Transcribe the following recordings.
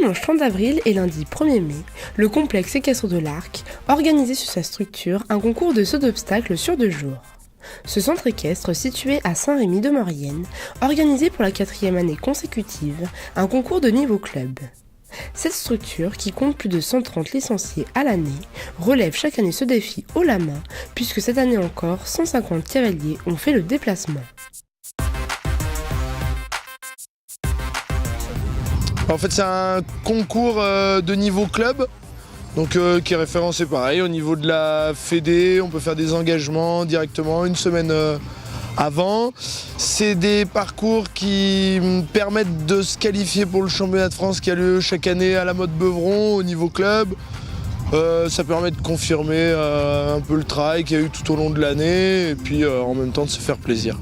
Dimanche 30 avril et lundi 1er mai, le complexe équestre de l'Arc organisait sur sa structure un concours de saut d'obstacles sur 2 jours. Ce centre équestre situé à Saint-Rémy-de-Maurienne organisait pour la 4e année consécutive un concours de niveau club. Cette structure, qui compte plus de 130 licenciés à l'année, relève chaque année ce défi haut la main, puisque cette année encore, 150 cavaliers ont fait le déplacement. En fait, c'est un concours de niveau club, donc qui est référencé pareil au niveau de la Fédé. On peut faire des engagements directement une semaine avant. C'est des parcours qui permettent de se qualifier pour le championnat de France qui a lieu chaque année à la Motte Beuvron au niveau club. Ça permet de confirmer un peu le travail qu'il y a eu tout au long de l'année et puis en même temps de se faire plaisir.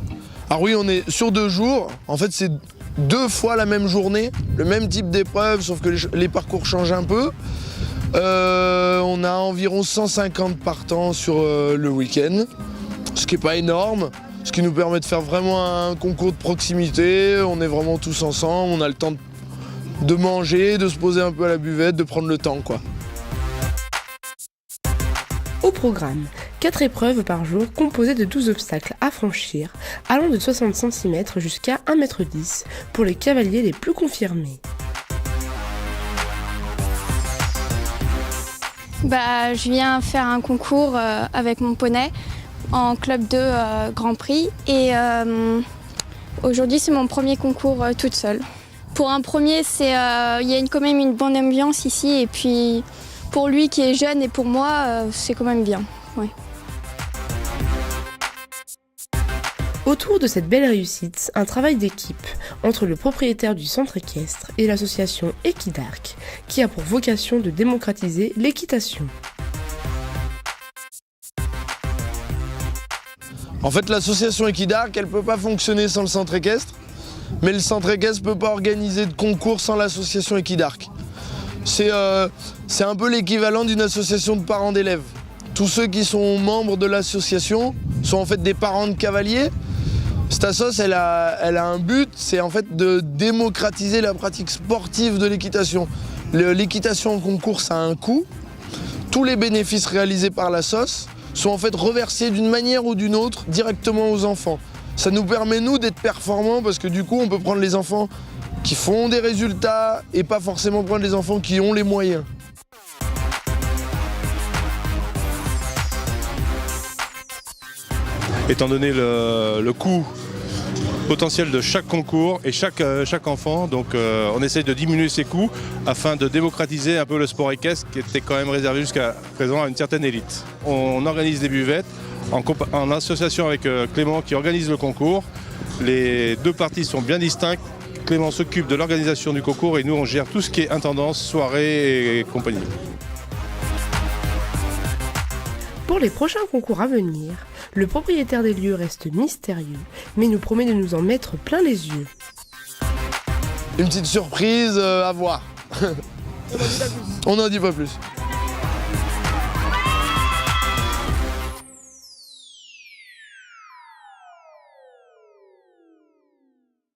Alors oui, on est sur 2 jours. En fait, c'est 2 fois la même journée, le même type d'épreuve, sauf que les parcours changent un peu. On a environ 150 partants sur le week-end, ce qui n'est pas énorme, ce qui nous permet de faire vraiment un concours de proximité. On est vraiment tous ensemble, on a le temps de manger, de se poser un peu à la buvette, de prendre le temps, quoi. Au programme, 4 épreuves par jour composées de 12 obstacles à franchir, allant de 60 cm jusqu'à 1,10 m pour les cavaliers les plus confirmés. Je viens faire un concours avec mon poney en club 2 Grand Prix et aujourd'hui c'est mon premier concours toute seule. Pour un premier, il y a quand même une bonne ambiance ici et puis pour lui qui est jeune et pour moi, c'est quand même bien. Ouais. Autour de cette belle réussite, un travail d'équipe entre le propriétaire du centre équestre et l'association Équidarc, qui a pour vocation de démocratiser l'équitation. En fait, l'association Équidarc, elle ne peut pas fonctionner sans le centre équestre, mais le centre équestre ne peut pas organiser de concours sans l'association Équidarc. C'est un peu l'équivalent d'une association de parents d'élèves. Tous ceux qui sont membres de l'association sont en fait des parents de cavaliers. Cette association, elle a un but, c'est en fait de démocratiser la pratique sportive de l'équitation. L'équitation en concours, ça a un coût. Tous les bénéfices réalisés par l'association sont en fait reversés d'une manière ou d'une autre directement aux enfants. Ça nous permet, nous, d'être performants parce que du coup, on peut prendre les enfants qui font des résultats et pas forcément prendre les enfants qui ont les moyens. Étant donné le coût potentiel de chaque concours et chaque enfant, donc on essaye de diminuer ces coûts afin de démocratiser un peu le sport équestre qui était quand même réservé jusqu'à présent à une certaine élite. On organise des buvettes en association avec Clément qui organise le concours. Les 2 parties sont bien distinctes. Clément s'occupe de l'organisation du concours et nous on gère tout ce qui est intendance, soirée et compagnie. Pour les prochains concours à venir, le propriétaire des lieux reste mystérieux, mais nous promet de nous en mettre plein les yeux. Une petite surprise à voir. On n'en dit pas plus.